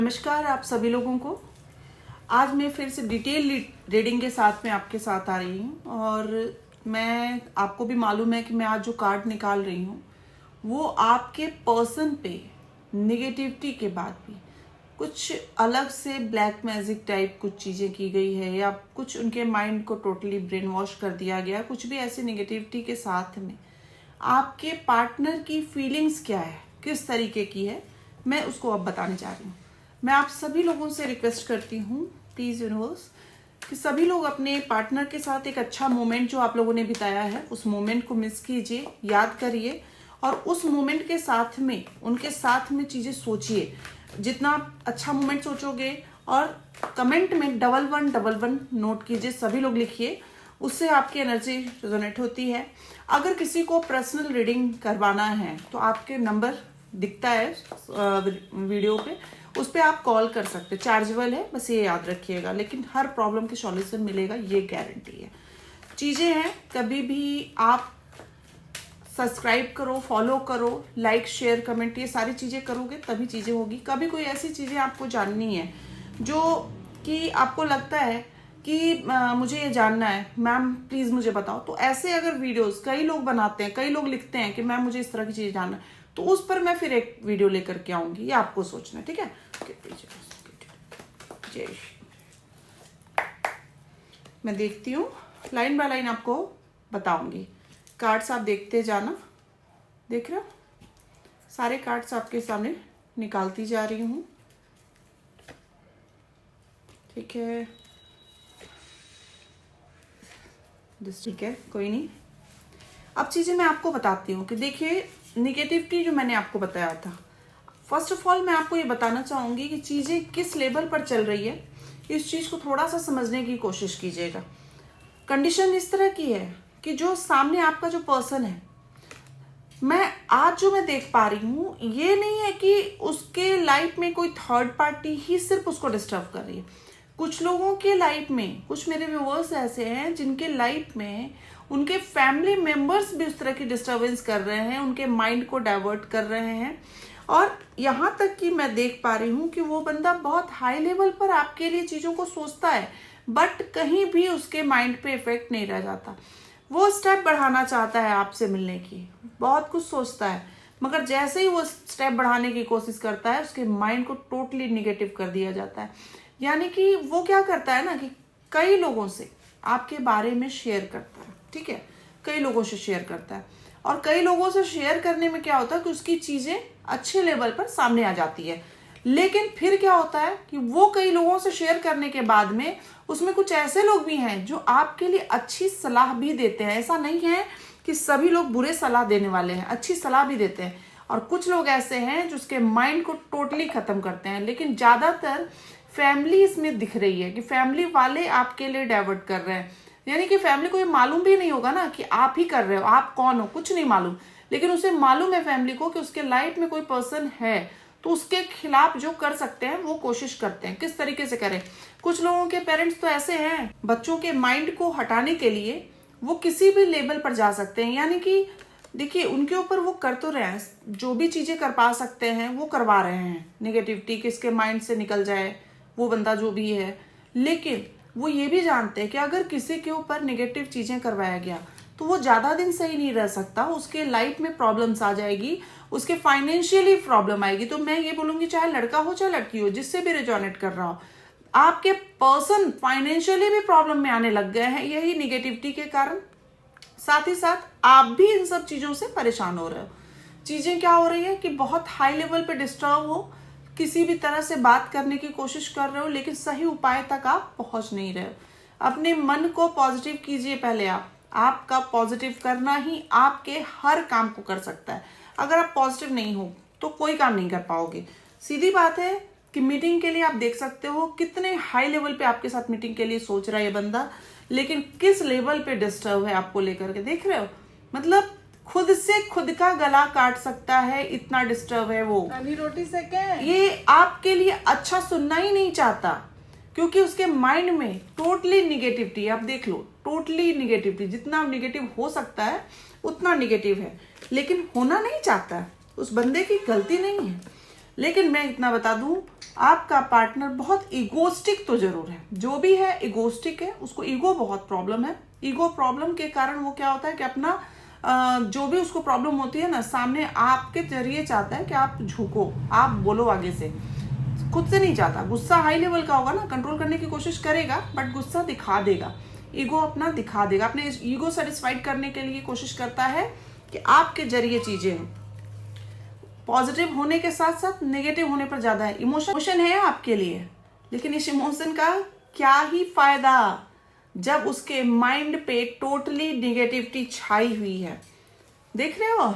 नमस्कार आप सभी लोगों को। आज मैं फिर से डिटेल रीडिंग के साथ में आपके साथ आ रही हूँ और मैं आपको भी मालूम है कि मैं आज जो कार्ड निकाल रही हूँ वो आपके पर्सन पे निगेटिविटी के बाद भी कुछ अलग से ब्लैक मैजिक टाइप कुछ चीज़ें की गई है या कुछ उनके माइंड को टोटली ब्रेन वॉश कर दिया गया, कुछ भी ऐसी निगेटिविटी के साथ में आपके पार्टनर की फीलिंग्स क्या है, किस तरीके की है, मैं उसको अब बताने जा रही हूँ। मैं आप सभी लोगों से रिक्वेस्ट करती हूँ प्लीज़ यूनिवर्स कि सभी लोग अपने पार्टनर के साथ एक अच्छा मोमेंट जो आप लोगों ने बिताया है उस मोमेंट को मिस कीजिए, याद करिए और उस मोमेंट के साथ में उनके साथ में चीज़ें सोचिए। जितना आप अच्छा मोमेंट सोचोगे और कमेंट में 1111 नोट कीजिए, सभी लोग लिखिए, उससे आपकी एनर्जी रेजोनेट होती है। अगर किसी को पर्सनल रीडिंग करवाना है तो आपके नंबर दिखता है वीडियो पे, उस पर आप कॉल कर सकते हैं, चार्जेबल है, बस ये याद रखिएगा। लेकिन हर प्रॉब्लम की सॉल्यूशन मिलेगा, ये गारंटी है। चीज़ें हैं, कभी भी आप सब्सक्राइब करो, फॉलो करो, लाइक शेयर कमेंट, ये सारी चीज़ें करोगे तभी चीज़ें होगी। कभी कोई ऐसी चीज़ें आपको जाननी है जो कि आपको लगता है कि मुझे ये जानना है मैम प्लीज़ मुझे बताओ, तो ऐसे अगर वीडियोस कई लोग बनाते हैं, कई लोग लिखते हैं कि मैम मुझे इस तरह की चीज़ जानना है, तो उस पर मैं फिर एक वीडियो लेकर के आऊँगी, ये आपको सोचना है, ठीक है। जय श्री। मैं देखती हूँ, लाइन बाय लाइन आपको बताऊंगी। कार्ड्स आप देखते जाना, देख रहे हो, सारे कार्ड्स आपके सामने निकालती जा रही हूँ, ठीक है। ठीक है, कोई नहीं। अब चीज़ें मैं आपको बताती हूँ कि देखिए निगेटिविटी जो मैंने आपको बताया था, फर्स्ट ऑफ ऑल मैं आपको ये बताना चाहूँगी कि चीज़ें किस लेवल पर चल रही है, इस चीज़ को थोड़ा सा समझने की कोशिश कीजिएगा। कंडीशन इस तरह की है कि जो सामने आपका जो पर्सन है, मैं देख पा रही हूँ, ये नहीं है कि उसके लाइफ में कोई थर्ड पार्टी ही सिर्फ उसको डिस्टर्ब कर रही है। कुछ लोगों के लाइफ में, कुछ मेरे व्यूअर्स ऐसे हैं जिनके लाइफ में उनके फैमिली मेंबर्स भी उस तरह की डिस्टर्बेंस कर रहे हैं, उनके माइंड को डाइवर्ट कर रहे हैं। और यहाँ तक कि मैं देख पा रही हूँ कि वो बंदा बहुत हाई लेवल पर आपके लिए चीज़ों को सोचता है, बट कहीं भी उसके माइंड पे इफेक्ट नहीं रह जाता। वो स्टेप बढ़ाना चाहता है आपसे मिलने की, बहुत कुछ सोचता है, मगर जैसे ही वो स्टेप बढ़ाने की कोशिश करता है उसके माइंड को टोटली निगेटिव कर दिया जाता है। यानी कि वो क्या करता है ना कि कई लोगों से आपके बारे में शेयर करता है, ठीक है, कई लोगों से शेयर करता है और कई लोगों से शेयर करने में क्या होता है कि उसकी चीज़ें अच्छे लेवल पर सामने आ जाती है। लेकिन फिर क्या होता है कि वो कई लोगों से शेयर करने के बाद में उसमें कुछ ऐसे लोग भी हैं जो आपके लिए अच्छी सलाह भी देते हैं। ऐसा नहीं है कि सभी लोग बुरे सलाह देने वाले हैं, अच्छी सलाह भी देते हैं। और कुछ लोग ऐसे हैं जो उसके माइंड को टोटली खत्म करते हैं। लेकिन ज़्यादातर फैमिली इसमें दिख रही है कि फैमिली वाले आपके लिए डाइवर्ट कर रहे हैं। यानी कि फैमिली को ये मालूम भी नहीं होगा ना कि आप ही कर रहे हो, आप कौन हो, कुछ नहीं मालूम, लेकिन उसे मालूम है फैमिली को कि उसके लाइफ में कोई पर्सन है, तो उसके खिलाफ जो कर सकते हैं वो कोशिश करते हैं। किस तरीके से करें, कुछ लोगों के पेरेंट्स तो ऐसे हैं, बच्चों के माइंड को हटाने के लिए वो किसी भी लेवल पर जा सकते हैं। यानी कि देखिए उनके ऊपर वो कर तो रहे हैं, जो भी चीजें कर पा सकते हैं वो करवा रहे हैं, निगेटिविटी किसके माइंड से निकल जाए वो बंदा जो भी है। लेकिन वो ये भी जानते हैं कि अगर किसी के ऊपर निगेटिव चीजें करवाया गया तो वो ज्यादा दिन सही नहीं रह सकता, उसके लाइफ में प्रॉब्लम्स आ जाएगी, उसके फाइनेंशियली प्रॉब्लम आएगी। तो मैं ये बोलूंगी चाहे लड़का हो चाहे लड़की हो, जिससे भी रिजोनेट कर रहा हो, आपके पर्सन फाइनेंशियली भी प्रॉब्लम में आने लग गए हैं यही निगेटिविटी के कारण। साथ ही साथ आप भी इन सब चीजों से परेशान हो रहे हो। चीजें क्या हो रही है कि बहुत हाई लेवल पे डिस्टर्ब हो, किसी भी तरह से बात करने की कोशिश कर रहे हो लेकिन सही उपाय तक आप पहुंच नहीं रहे हो। अपने मन को पॉजिटिव कीजिए पहले। आपका पॉजिटिव करना ही आपके हर काम को कर सकता है। अगर आप पॉजिटिव नहीं हो तो कोई काम नहीं कर पाओगे। सीधी बात है कि मीटिंग के लिए आप देख सकते हो कितने हाई लेवल पे आपके साथ मीटिंग के लिए सोच रहा है ये बंदा, लेकिन किस लेवल पे डिस्टर्ब है आपको लेकर के, देख रहे हो। मतलब खुद से खुद का गला काट सकता है, इतना डिस्टर्ब है वो। अभी रोटी से क्या है? ये आपके लिए अच्छा सुनना ही नहीं चाहता क्योंकि उसके माइंड में टोटली निगेटिविटी, आप देख लो, टोटली निगेटिविटी, जितना निगेटिव हो सकता है उतना निगेटिव है, लेकिन होना नहीं चाहता। उस बंदे की गलती नहीं है, लेकिन मैं इतना बता दूं, आपका पार्टनर बहुत इगोस्टिक तो जरूर है, जो भी है इगोस्टिक है, उसको ईगो बहुत प्रॉब्लम है। ईगो प्रॉब्लम के कारण वो क्या होता है कि अपना जो भी उसको प्रॉब्लम होती है ना, सामने आपके जरिए चाहता है कि आप झुको, आप बोलो आगे से, खुद से नहीं चाहता। गुस्सा हाई लेवल का होगा ना, कंट्रोल करने की कोशिश करेगा, बट गुस्सा दिखा देगा, ईगो अपना दिखा देगा, अपने ईगो सेटिस्फाइड करने के लिए कोशिश करता है कि आपके जरिए चीजें पॉजिटिव होने के साथ साथ नेगेटिव होने पर ज्यादा है। इमोशन है आपके लिए, लेकिन इस इमोशन का क्या ही फायदा जब उसके माइंड पे टोटली नेगेटिविटी छाई हुई है। देख रहे हो,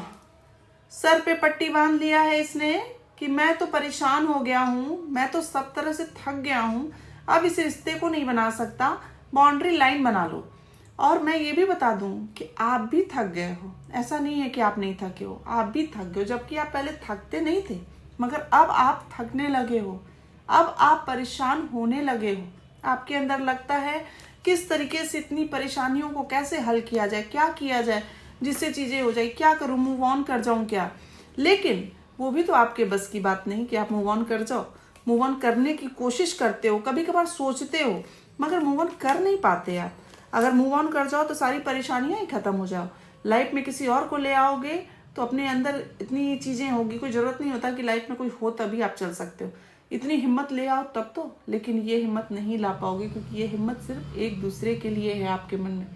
सर पे पट्टी बांध लिया है इसने कि मैं तो परेशान हो गया हूं, मैं तो सब तरह से थक गया हूं, अब इस रिश्ते को नहीं बना सकता, बाउंड्री लाइन बना लो। और मैं ये भी बता दूं कि आप भी थक गए हो, ऐसा नहीं है कि आप नहीं थके हो, आप भी थक गए हो, जबकि आप पहले थकते नहीं थे, मगर अब आप थकने लगे हो, अब आप परेशान होने लगे हो। आपके अंदर लगता है किस तरीके से इतनी परेशानियों को कैसे हल किया जाए, क्या किया जाए जिससे चीजें हो जाए, क्या करूं, मूव ऑन कर जाऊं क्या। लेकिन वो भी तो आपके बस की बात नहीं कि आप मूव ऑन कर जाओ। मूव ऑन करने की कोशिश करते हो, कभी कभार सोचते हो, मगर मूव ऑन कर नहीं पाते आप। अगर मूव ऑन कर जाओ तो सारी परेशानियां ही खत्म हो जाओ, लाइफ में किसी और को ले आओगे तो अपने अंदर इतनी चीजें होगी, कोई जरूरत नहीं होता कि लाइफ में कोई हो तभी आप चल सकते हो। इतनी हिम्मत ले आओ तब तो, लेकिन ये हिम्मत नहीं ला पाओगे, क्योंकि ये हिम्मत सिर्फ एक दूसरे के लिए है आपके मन में।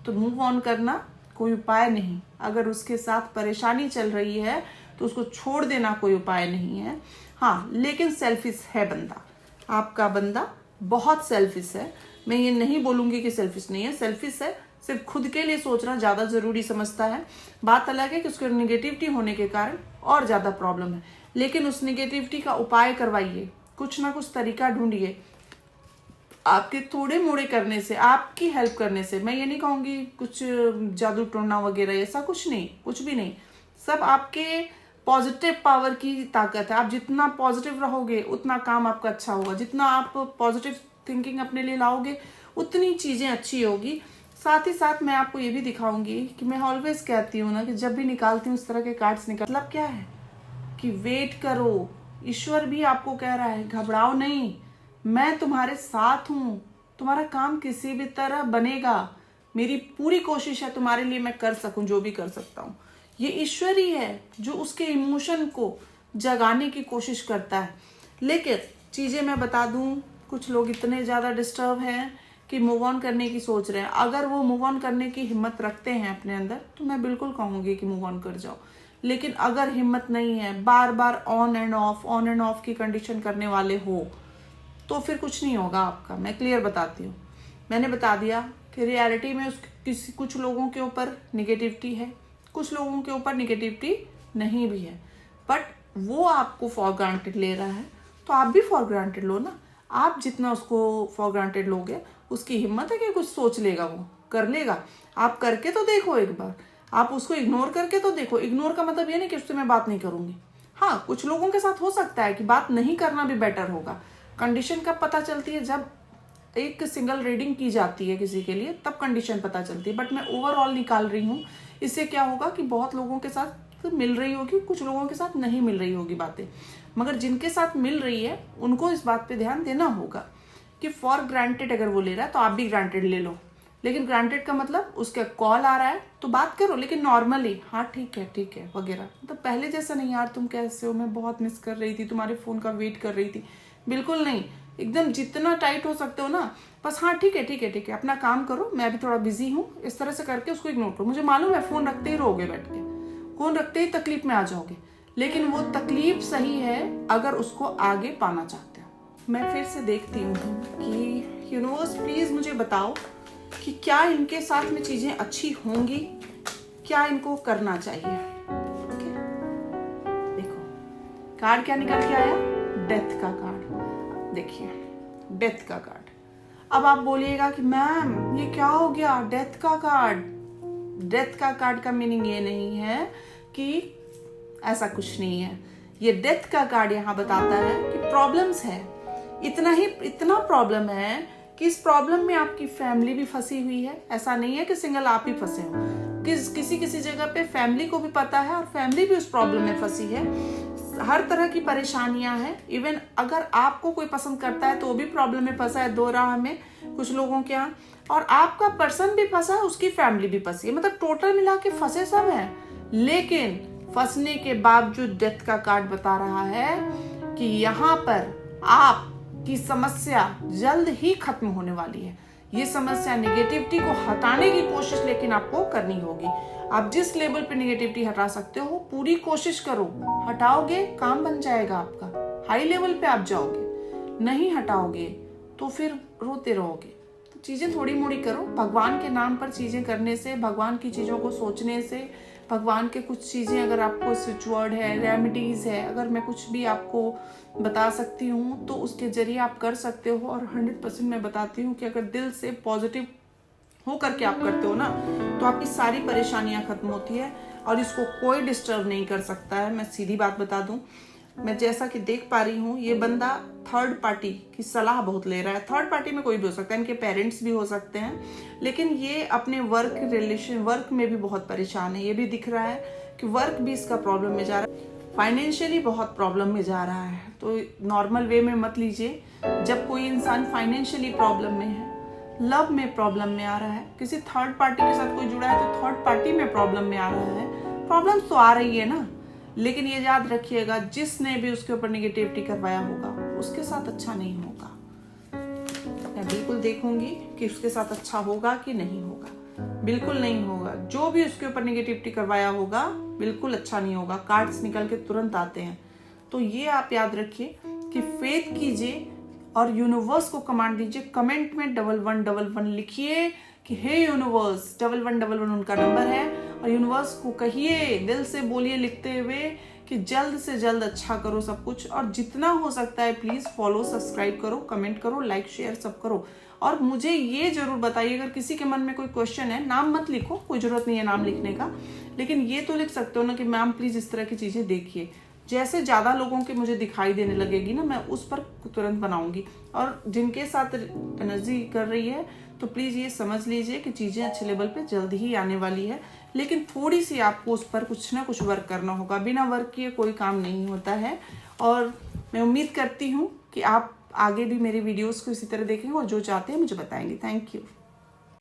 तो मूव ऑन करना कोई उपाय नहीं, अगर उसके साथ परेशानी चल रही है तो उसको छोड़ देना कोई उपाय नहीं है। हाँ, लेकिन सेल्फिश है बंदा, आपका बंदा बहुत सेल्फिश है। मैं ये नहीं बोलूंगी कि सेल्फिश नहीं है, सेल्फिश है, सिर्फ खुद के लिए सोचना ज्यादा जरूरी समझता है। बात अलग है कि उसके नेगेटिविटी होने के कारण और ज्यादा प्रॉब्लम है, लेकिन उस नेगेटिविटी का उपाय करवाइए, कुछ ना कुछ तरीका ढूंढिए। आपके थोड़े मोड़े करने से, आपकी हेल्प करने से, मैं ये नहीं कहूंगी कुछ जादू टोना वगैरह, ऐसा कुछ नहीं, कुछ भी नहीं, सब आपके पॉजिटिव पावर की ताकत है। आप जितना पॉजिटिव रहोगे उतना काम आपका अच्छा होगा, जितना आप पॉजिटिव थिंकिंग अपने लिए लाओगे उतनी चीजें अच्छी होगी। साथ ही साथ मैं आपको ये भी दिखाऊंगी कि मैं ऑलवेज कहती हूँ ना कि जब भी निकालती हूँ इस तरह के कार्ड्स मतलब क्या है कि वेट करो, ईश्वर भी आपको कह रहा है घबराओ नहीं, मैं तुम्हारे साथ हूं, तुम्हारा काम किसी भी तरह बनेगा, मेरी पूरी कोशिश है तुम्हारे लिए, मैं कर सकूं जो भी कर सकता हूं। ये ईश्वर ही है जो उसके इमोशन को जगाने की कोशिश करता है। लेकिन चीजें मैं बता दूं, कुछ लोग इतने ज्यादा डिस्टर्ब हैं कि मूव ऑन करने की सोच रहे हैं। अगर वो मूव ऑन करने की हिम्मत रखते हैं अपने अंदर तो मैं बिल्कुल कहूंगी कि मूव ऑन कर जाओ। लेकिन अगर हिम्मत नहीं है, बार बार ऑन एंड ऑफ की कंडीशन करने वाले हो तो फिर कुछ नहीं होगा आपका। मैं क्लियर बताती हूँ, मैंने बता दिया कि रियलिटी में कुछ लोगों के ऊपर निगेटिविटी है, कुछ लोगों के ऊपर निगेटिविटी नहीं भी है, बट वो आपको फॉर ग्रांटेड ले रहा है तो आप भी फॉर ग्रांटेड लो ना। आप जितना उसको फॉर ग्रांटेड लोगे, उसकी हिम्मत है कि कुछ सोच लेगा, वो कर लेगा। आप करके तो देखो एक बार, आप उसको इग्नोर करके तो देखो। इग्नोर का मतलब ये नहीं कि उससे मैं बात नहीं करूंगी। हाँ, कुछ लोगों के साथ हो सकता है कि बात नहीं करना भी बेटर होगा। कंडीशन कब पता चलती है, जब एक सिंगल रीडिंग की जाती है किसी के लिए, तब कंडीशन पता चलती है। बट मैं ओवरऑल निकाल रही हूँ, इससे क्या होगा कि बहुत लोगों के साथ मिल रही होगी, कुछ लोगों के साथ नहीं मिल रही होगी बातें, मगर जिनके साथ मिल रही है उनको इस बात पे ध्यान देना होगा कि फॉर ग्रांटेड अगर वो ले रहा है तो आप भी ग्रांटेड ले लो। लेकिन ग्रांटेड का मतलब उसका कॉल आ रहा है तो बात करो, लेकिन नॉर्मली, हाँ ठीक है वगैरह। मतलब पहले जैसा नहीं, यार तुम कैसे हो, मैं बहुत मिस कर रही थी, तुम्हारे फोन का वेट कर रही थी, बिल्कुल नहीं। एकदम जितना टाइट हो सकते हो ना, बस हाँ ठीक है अपना काम करो, मैं भी थोड़ा बिजी हूँ, इस तरह से करके उसको इग्नोर करो। मुझे मालूम है फोन रखते ही रहोगे बैठ के, फोन रखते ही तकलीफ में आ जाओगे, लेकिन वो तकलीफ सही है अगर उसको आगे पाना चाहते हो। मैं फिर से देखती हूँ कि यूनिवर्स प्लीज मुझे बताओ कि क्या इनके साथ में चीजें अच्छी होंगी, क्या इनको करना चाहिए। ओके, देखो कार्ड क्या निकल के आया, डेथ का कार्ड। देखिए डेथ का कार्ड। अब आप बोलिएगा कि मैम ये क्या हो गया, डेथ का कार्ड। डेथ का कार्ड का मीनिंग ये नहीं है कि ऐसा कुछ नहीं है। ये डेथ का कार्ड यहाँ बताता है कि प्रॉब्लम्स है, इतना प्रॉब्लम है कि इस प्रॉब्लम में आपकी फैमिली भी फंसी हुई है। ऐसा नहीं है कि सिंगल आप ही फंसे हो, किसी जगह पे फैमिली को भी पता है और फैमिली भी उस प्रॉब्लम में फंसी है। हर तरह की परेशानियां हैं। इवन अगर आपको कोई पसंद करता है तो वो भी प्रॉब्लम में फंसा है, दो राह में कुछ लोगों के यहाँ, और आपका पर्सन भी फंसा है, उसकी फैमिली भी फंसी है, मतलब टोटल मिला के फंसे सब हैं। लेकिन फंसने के बावजूद डेथ का कार्ड बता रहा है कि यहाँ पर आपकी समस्या जल्द ही खत्म होने वाली है। ये समस्या नेगेटिविटी को हटाने की कोशिश लेकिन आपको करनी होगी। आप जिस लेवल पे नेगेटिविटी हटा सकते हो पूरी कोशिश करो, हटाओगे काम बन जाएगा आपका, हाई लेवल पे आप जाओगे। नहीं हटाओगे तो फिर रोते रहोगे। तो चीजें थोड़ी मोड़ी करो, भगवान के नाम पर चीजें करने से, भगवान की चीजों को सोचने से, भगवान के कुछ चीजें अगर आपको स्विच वर्ड है, रेमेडीज है, अगर मैं कुछ भी आपको बता सकती हूँ तो उसके जरिए आप कर सकते हो। और 100% मैं बताती हूँ कि अगर दिल से पॉजिटिव हो करके आप करते हो ना तो आपकी सारी परेशानियां खत्म होती है और इसको कोई डिस्टर्ब नहीं कर सकता है। मैं सीधी बात बता दूं, मैं जैसा कि देख पा रही हूँ ये बंदा थर्ड पार्टी की सलाह बहुत ले रहा है। थर्ड पार्टी में कोई भी हो सकता है, इनके पेरेंट्स भी हो सकते हैं, लेकिन ये अपने वर्क में भी बहुत परेशान है। ये भी दिख रहा है कि वर्क भी इसका प्रॉब्लम में जा रहा है, फाइनेंशियली बहुत प्रॉब्लम में जा रहा है। तो नॉर्मल वे में मत लीजिए। जब कोई इंसान फाइनेंशियली प्रॉब्लम में है, लव में प्रॉब्लम में आ रहा है, किसी थर्ड पार्टी के साथ कोई जुड़ा है तो थर्ड पार्टी में प्रॉब्लम में आ रहा है, प्रॉब्लम तो आ रही है ना। लेकिन ये याद रखिएगा, जिसने भी उसके ऊपर नेगेटिविटी करवाया होगा उसके साथ अच्छा नहीं होगा। मैं बिल्कुल देखूंगी कि उसके साथ अच्छा होगा कि नहीं होगा। बिल्कुल नहीं होगा। जो भी उसके ऊपर नेगेटिविटी करवाया होगा बिल्कुल अच्छा नहीं होगा। कार्ड्स निकल के तुरंत आते हैं। तो ये आप याद रखिए कि फेथ कीजिए और यूनिवर्स को कमांड दीजिए। कमेंट में 1111 लिखिए कि हे यूनिवर्स, 1111 उनका नंबर है, और यूनिवर्स को कहिए, दिल से बोलिए लिखते हुए कि जल्द से जल्द अच्छा करो सब कुछ। और जितना हो सकता है प्लीज फॉलो, सब्सक्राइब करो, कमेंट करो, लाइक शेयर सब करो। और मुझे ये जरूर बताइए अगर किसी के मन में कोई क्वेश्चन है, नाम मत लिखो, कोई जरूरत नहीं है नाम लिखने का, लेकिन ये तो लिख सकते हो ना कि मैम प्लीज इस तरह की चीजें देखिए। जैसे ज्यादा लोगों के मुझे दिखाई देने लगेगी ना, मैं उस पर तुरंत बनाऊंगी। और जिनके साथ एनर्जी कर रही है तो प्लीज ये समझ लीजिए कि चीजें अच्छे लेवल पे जल्द ही आने वाली है, लेकिन थोड़ी सी आपको उस पर कुछ ना कुछ वर्क करना होगा। बिना वर्क किए कोई काम नहीं होता है। और मैं उम्मीद करती हूँ कि आप आगे भी मेरे वीडियोस को इसी तरह देखेंगे और जो चाहते हैं मुझे बताएंगे। Thank you.